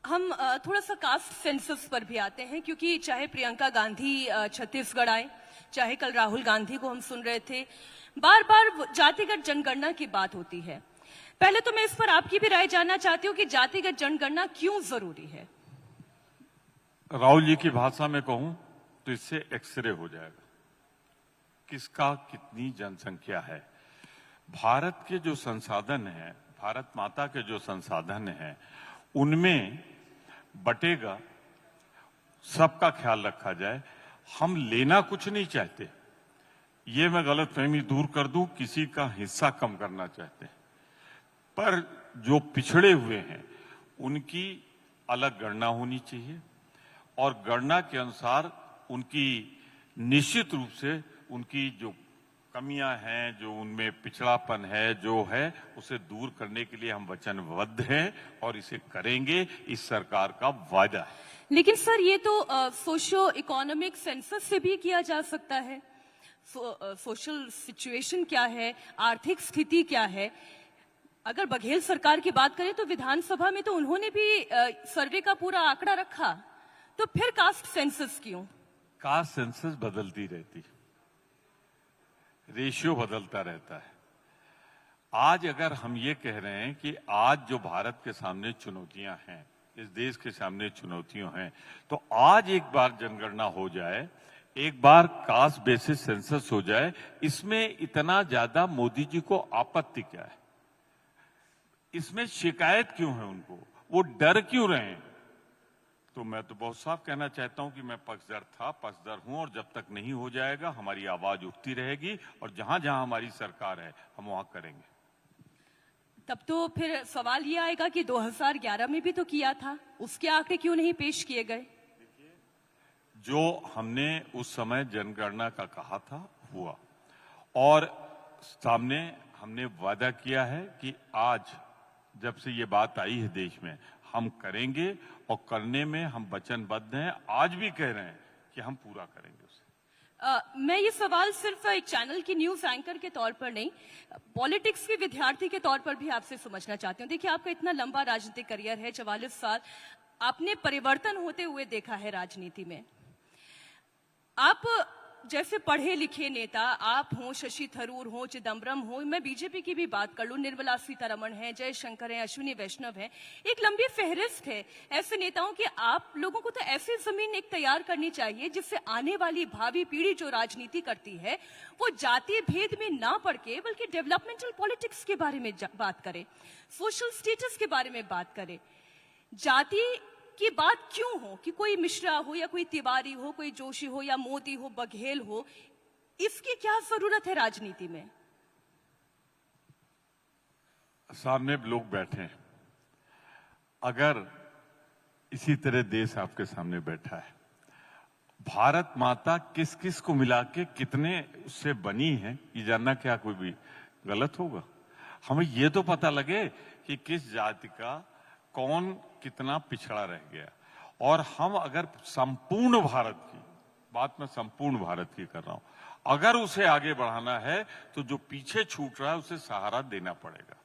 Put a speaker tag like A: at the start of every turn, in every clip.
A: हम थोड़ा सा कास्ट सेंसस पर भी आते हैं, क्योंकि चाहे प्रियंका गांधी छत्तीसगढ़ आए, चाहे कल राहुल गांधी को हम सुन रहे थे, बार बार जातिगत जनगणना की बात होती है। पहले तो मैं इस पर आपकी भी राय जानना चाहती हूँ कि जातिगत जनगणना क्यों जरूरी है।
B: राहुल जी की भाषा में कहूं तो इससे एक्सरे हो जाएगा, किसका कितनी जनसंख्या है। भारत के जो संसाधन है, भारत माता के जो संसाधन है, उनमें बटेगा, सबका ख्याल रखा जाए। हम लेना कुछ नहीं चाहते, ये मैं गलतफहमी दूर कर दूं, किसी का हिस्सा कम करना चाहते हैं। पर जो पिछड़े हुए हैं उनकी अलग गणना होनी चाहिए और गणना के अनुसार उनकी निश्चित रूप से उनकी जो कमियां हैं, जो उनमें पिछड़ापन है, जो है उसे दूर करने के लिए हम वचनबद्ध हैं और इसे करेंगे। इस सरकार का वादा है।
A: लेकिन सर, ये तो सोशियो इकोनॉमिक सेंसस से भी किया जा सकता है। सोशल सिचुएशन क्या है, आर्थिक स्थिति क्या है। अगर बघेल सरकार की बात करें तो विधानसभा में तो उन्होंने भी सर्वे का पूरा आंकड़ा रखा, तो फिर कास्ट सेंसस क्यों?
B: कास्ट सेंसस बदलती रहती, रेशियो बदलता रहता है। आज अगर हम ये कह रहे हैं कि आज जो भारत के सामने चुनौतियां हैं, इस देश के सामने चुनौतियां हैं, तो आज एक बार जनगणना हो जाए, एक बार कास्ट बेसिस सेंसस हो जाए, इसमें इतना ज्यादा मोदी जी को आपत्ति क्या है? इसमें शिकायत क्यों है उनको? वो डर क्यों रहे हैं? तो मैं तो बहुत साफ कहना चाहता हूं कि मैं पक्षधर था, पक्षधर हूं, और जब तक नहीं हो जाएगा हमारी आवाज उठती रहेगी और जहां जहां हमारी सरकार है हम वहां करेंगे।
A: तब तो फिर सवाल ये आएगा कि 2011 में भी तो किया था, उसके आंकड़े क्यों नहीं पेश किए गए?
B: जो हमने उस समय जनगणना का कहा था हुआ, और सामने हमने वादा किया है कि आज जब से ये बात आई है देश में, हम करेंगे और करने में हम वचनबद्ध हैं। आज भी कह रहे हैं कि हम पूरा करेंगे उसे।
A: मैं ये सवाल सिर्फ एक चैनल की न्यूज एंकर के तौर पर नहीं, पॉलिटिक्स के विद्यार्थी के तौर पर भी आपसे समझना चाहती हूँ। देखिए, आपका इतना लंबा राजनीतिक करियर है, 44 साल, आपने परिवर्तन होते हुए देखा है राजनीति में। आप जैसे पढ़े लिखे नेता, आप हों, शशि थरूर हो, चिदम्बरम हो, मैं बीजेपी की भी बात कर लूं, निर्मला सीतारमण है, जयशंकर है, अश्विनी वैष्णव है, एक लंबी फहरिस्त है ऐसे नेताओं की। आप लोगों को तो ऐसी जमीन एक तैयार करनी चाहिए जिससे आने वाली भावी पीढ़ी जो राजनीति करती है वो जातीय भेद में ना पड़ के बल्कि डेवलपमेंटल पॉलिटिक्स के बारे में बात करे, सोशल स्टेटस के बारे में बात करे। जाति की बात क्यों हो कि कोई मिश्रा हो या कोई तिवारी हो, कोई जोशी हो या मोदी हो, बघेल हो, इसकी क्या जरूरत है राजनीति में?
B: सामने लोग बैठे हैं, अगर इसी तरह देश आपके सामने बैठा है, भारत माता किस किस को मिला के कितने उससे बनी है, ये जानना क्या कोई भी गलत होगा? हमें ये तो पता लगे कि किस जाति का कौन कितना पिछड़ा रह गया। और हम अगर संपूर्ण भारत की बात, मैं संपूर्ण भारत की कर रहा हूं, अगर उसे आगे बढ़ाना है तो जो पीछे छूट रहा है उसे सहारा देना पड़ेगा।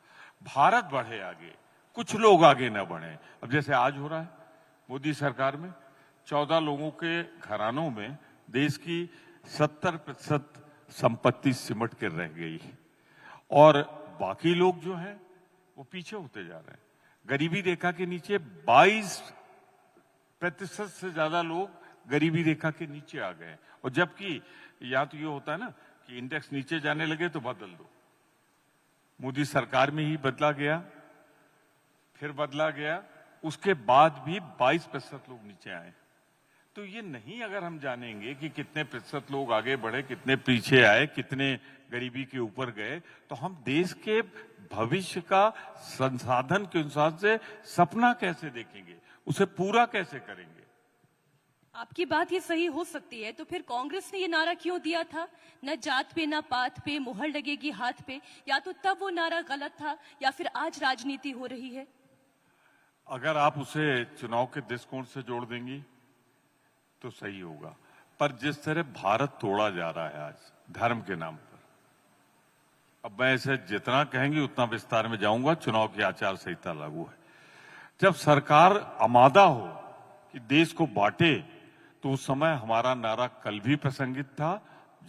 B: भारत बढ़े आगे, कुछ लोग आगे न बढ़े। अब जैसे आज हो रहा है मोदी सरकार में, 14 लोगों के घरानों में देश की 70% संपत्ति सिमट कर रह गई और बाकी लोग जो हैं वो पीछे होते जा रहे हैं। गरीबी रेखा के नीचे 22% से ज्यादा लोग गरीबी रेखा के नीचे आ गए। और जबकि या तो ये होता है ना कि इंडेक्स नीचे जाने लगे तो बदल दो, मोदी सरकार में ही बदला गया, फिर बदला गया, उसके बाद भी 22% लोग नीचे आए। तो ये नहीं अगर हम जानेंगे कि कितने प्रतिशत लोग आगे बढ़े, कितने पीछे आए, कितने गरीबी के ऊपर गए, तो हम देश के भविष्य का संसाधन के अनुसार से सपना कैसे देखेंगे, उसे पूरा कैसे करेंगे?
A: आपकी बात ये सही हो सकती है, तो फिर कांग्रेस ने ये नारा क्यों दिया था, न जात पे न पात पे मुहर लगेगी हाथ पे? या तो तब वो नारा गलत था या फिर आज राजनीति हो रही है?
B: अगर आप उसे चुनाव के दृष्टिकोण से जोड़ देंगी तो सही होगा, पर जिस तरह भारत तोड़ा जा रहा है आज धर्म के नाम पर, अब मैं इसे जितना कहेंगे उतना विस्तार में जाऊंगा। चुनाव की आचार संहिता लागू है, जब सरकार आमादा हो कि देश को बांटे, तो उस समय हमारा नारा कल भी प्रासंगिक था,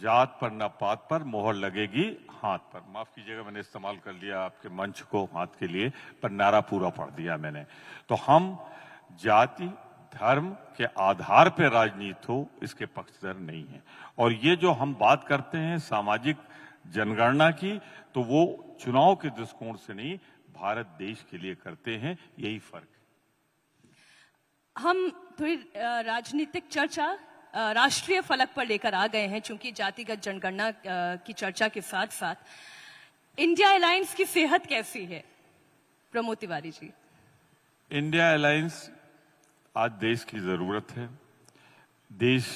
B: जात पर न पात पर मोहर लगेगी हाथ पर। माफ कीजिएगा, मैंने इस्तेमाल कर लिया आपके मंच को हाथ के लिए, पर नारा पूरा पढ़ दिया मैंने। तो हम जाति धर्म के आधार पर राजनीति हो, इसके पक्षधर नहीं है। और ये जो हम बात करते हैं सामाजिक जनगणना की, तो वो चुनाव के दृष्टिकोण से नहीं, भारत देश के लिए करते हैं, यही फर्क है।
A: हम थोड़ी राजनीतिक चर्चा राष्ट्रीय फलक पर लेकर आ गए हैं, चूंकि जातिगत जनगणना की चर्चा के साथ साथ इंडिया अलायंस की सेहत कैसी है, प्रमोद तिवारी जी?
B: इंडिया अलायंस आज देश की जरूरत है। देश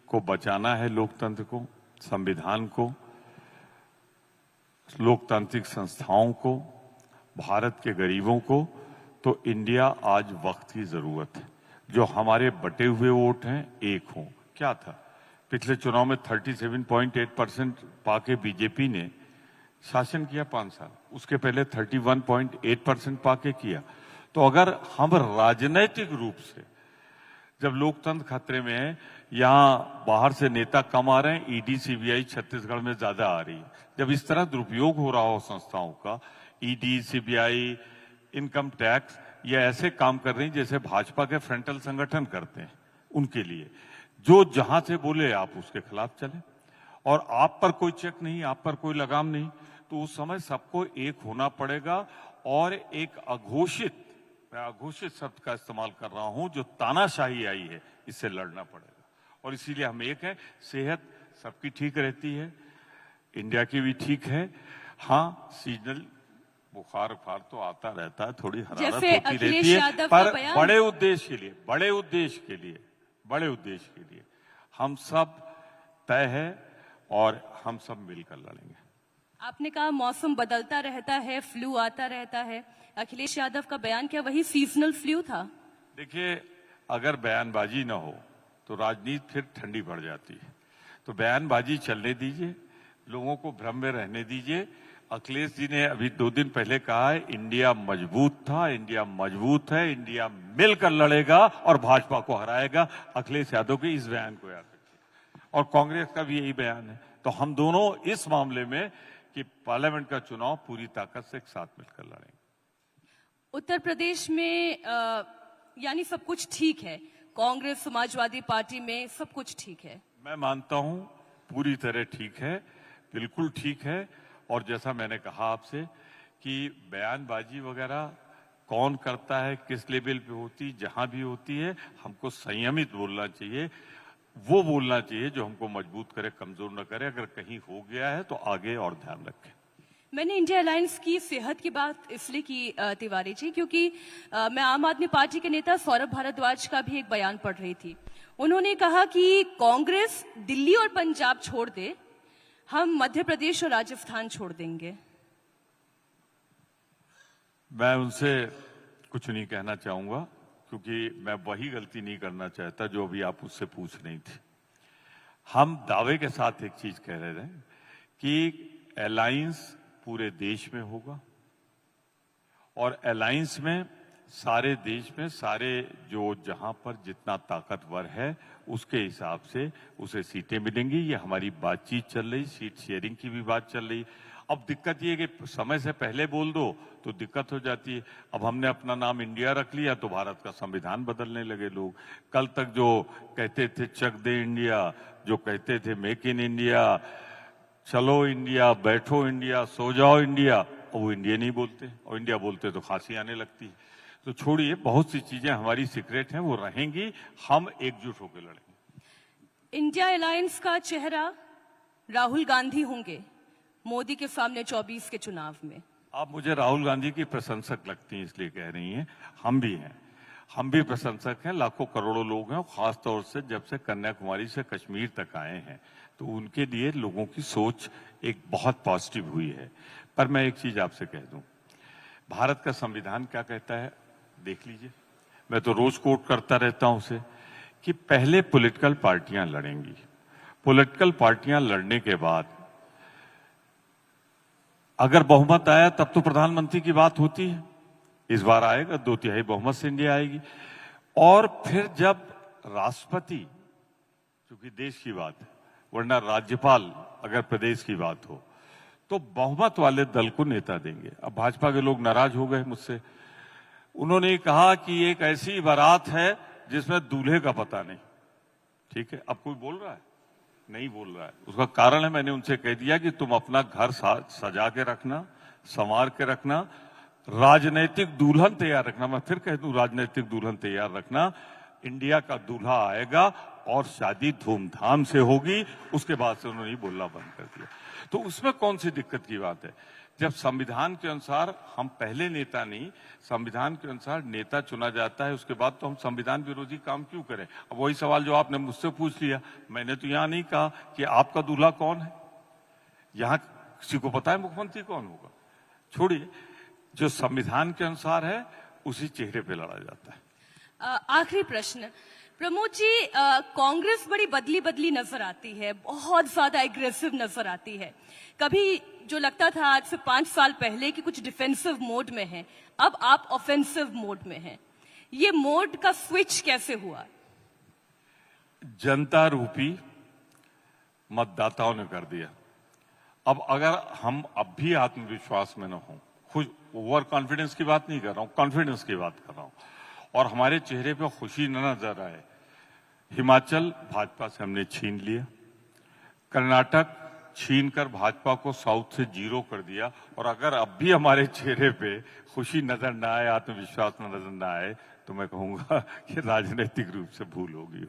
B: को बचाना है, लोकतंत्र को, संविधान को, लोकतांत्रिक संस्थाओं को, भारत के गरीबों को। तो इंडिया आज वक्त की जरूरत है। जो हमारे बटे हुए वोट हैं, एक हों। क्या था पिछले चुनाव में 37.8% पाके बीजेपी ने शासन किया 5 साल, उसके पहले 31.8% पाके किया। तो अगर हम राजनैतिक रूप से, जब लोकतंत्र खतरे में है, यहाँ बाहर से नेता कम आ रहे हैं, ईडी सीबीआई छत्तीसगढ़ में ज्यादा आ रही है, जब इस तरह दुरुपयोग हो रहा हो संस्थाओं का, ईडी सीबीआई इनकम टैक्स, ये ऐसे काम कर रही जैसे भाजपा के फ्रंटल संगठन करते हैं। उनके लिए जो जहां से बोले आप उसके खिलाफ चले, और आप पर कोई चेक नहीं, आप पर कोई लगाम नहीं, तो उस समय सबको एक होना पड़ेगा। और एक अघोषित, मैं अघोषित शब्द का इस्तेमाल कर रहा हूं, जो तानाशाही आई है, इससे लड़ना पड़ेगा। और इसीलिए हम एक हैं। सेहत सबकी ठीक रहती है, इंडिया की भी ठीक है। हाँ, सीजनल बुखार उखार तो आता रहता है, थोड़ी हरारत होती रहती है, पर बड़े उद्देश्य के लिए, बड़े उद्देश्य के लिए हम सब तय है, और हम सब मिलकर लड़ेंगे।
A: आपने कहा मौसम बदलता रहता है, फ्लू आता रहता है। अखिलेश यादव का बयान क्या वही सीजनल फ्लू था?
B: देखिए, अगर बयानबाजी ना हो तो राजनीति फिर ठंडी पड़ जाती है। तो बयानबाजी चलने दीजिए, लोगों को भ्रम में रहने दीजिए। अखिलेश जी ने अभी 2 दिन पहले कहा है, इंडिया मजबूत था, इंडिया मजबूत है, इंडिया मिलकर लड़ेगा और भाजपा को हराएगा। अखिलेश यादव के इस बयान को याद रखिए, और कांग्रेस का भी यही बयान है। तो हम दोनों इस मामले में कि पार्लियामेंट का चुनाव पूरी ताकत से एक साथ मिलकर लड़ेंगे।
A: उत्तर प्रदेश में यानी सब कुछ ठीक है, कांग्रेस समाजवादी पार्टी में सब कुछ ठीक है?
B: मैं मानता हूं पूरी तरह ठीक है, बिल्कुल ठीक है। और जैसा मैंने कहा आपसे कि बयानबाजी वगैरह कौन करता है, किस लेवल पे होती, जहां भी होती है, हमको संयमित बोलना चाहिए। वो बोलना चाहिए जो हमको मजबूत करे, कमजोर न करे। अगर कहीं हो गया है तो आगे और ध्यान रखें।
A: मैंने इंडिया अलायंस की सेहत की बात इसलिए की तिवारी जी, क्योंकि मैं आम आदमी पार्टी के नेता सौरभ भारद्वाज का भी एक बयान पढ़ रही थी। उन्होंने कहा कि कांग्रेस दिल्ली और पंजाब छोड़ दे, हम मध्य प्रदेश और राजस्थान छोड़ देंगे।
B: मैं उनसे कुछ नहीं कहना चाहूंगा, क्योंकि मैं वही गलती नहीं करना चाहता जो अभी आप उससे पूछ रही थी। हम दावे के साथ एक चीज कह रहे थे कि अलायंस पूरे देश में होगा, और अलायंस में सारे देश में सारे जो जहां पर जितना ताकतवर है उसके हिसाब से उसे सीटें मिलेंगी। ये हमारी बातचीत चल रही, सीट शेयरिंग की भी बात चल रही। अब दिक्कत ये कि समय से पहले बोल दो तो दिक्कत हो जाती है। अब हमने अपना नाम इंडिया रख लिया तो भारत का संविधान बदलने लगे लोग। कल तक जो कहते थे चक दे इंडिया, जो कहते थे मेक इन इंडिया, चलो इंडिया, बैठो इंडिया, सो जाओ इंडिया, और वो इंडिया नहीं बोलते, और इंडिया बोलते तो खांसी आने लगती है। तो छोड़िए, बहुत सी चीजें हमारी सीक्रेट हैं, वो रहेंगी। हम एकजुट होकर लड़ेंगे।
A: इंडिया अलायंस का चेहरा राहुल गांधी होंगे मोदी के सामने 24 के चुनाव में।
B: आप मुझे राहुल गांधी की प्रशंसक लगती हैं इसलिए कह रही हैं, हम भी हैं, हम भी प्रशंसक हैं। लाखों करोड़ों लोग हैं, और खासतौर से जब से कन्याकुमारी से कश्मीर तक आए हैं तो उनके लिए लोगों की सोच एक बहुत पॉजिटिव हुई है। पर मैं एक चीज आपसे कह दूं, भारत का संविधान क्या कहता है देख लीजिए। मैं तो रोज कोट करता रहता हूं उसे कि पहले पॉलिटिकल पार्टियां लड़ेंगी, पॉलिटिकल पार्टियां लड़ने के बाद अगर बहुमत आया तब तो प्रधानमंत्री की बात होती है। इस बार आएगा, 2/3 बहुमत से इंडिया आएगी। और फिर जब राष्ट्रपति, क्योंकि देश की बात है, वरना राज्यपाल अगर प्रदेश की बात हो, तो बहुमत वाले दल को नेता देंगे। अब भाजपा के लोग नाराज हो गए मुझसे। उन्होंने कहा कि एक ऐसी बारात है जिसमें दूल्हे का पता नहीं। ठीक है, अब कोई बोल रहा है? नहीं बोल रहा है। उसका कारण है, मैंने उनसे कह दिया कि तुम अपना घर सजा के रखना, संवार के रखना, राजनीतिक दुल्हन तैयार रखना। मैं फिर कह दूं, राजनीतिक दुल्हन तैयार रखना। इंडिया का दूल्हा आएगा और शादी धूमधाम से होगी। उसके बाद से उन्होंने बोलना बंद कर दिया। तो उसमें कौन सी दिक्कत की बात है? जब संविधान के अनुसार हम पहले नेता नहीं, संविधान के अनुसार नेता चुना जाता है, उसके बाद तो हम संविधान विरोधी काम क्यों करें? अब वही सवाल जो आपने मुझसे पूछ लिया, मैंने तो यहां नहीं कहा कि आपका दूल्हा कौन है। यहां किसी को पता है मुख्यमंत्री कौन होगा? छोड़िए, जो संविधान के अनुसार है उसी चेहरे पे लड़ा जाता है।
A: आखिरी प्रश्न, प्रमोद जी, कांग्रेस बड़ी बदली बदली नजर आती है, बहुत ज्यादा एग्रेसिव नजर आती है। कभी जो लगता था आज से 5 साल पहले कि कुछ डिफेंसिव मोड में है, अब आप ऑफेंसिव मोड में हैं। ये मोड का स्विच कैसे हुआ?
B: जनता रूपी मतदाताओं ने कर दिया। अब अगर हम अब भी आत्मविश्वास में न हो, खुद ओवर कॉन्फिडेंस की बात नहीं कर रहा हूं, कॉन्फिडेंस की बात कर रहा हूं, और हमारे चेहरे पे खुशी न नजर आए। हिमाचल भाजपा से हमने छीन लिया, कर्नाटक छीन कर भाजपा को साउथ से 0 कर दिया, और अगर अब भी हमारे चेहरे पे खुशी नजर न आए, आत्मविश्वास नजर न आए, तो मैं कहूंगा कि राजनीतिक रूप से भूल होगी।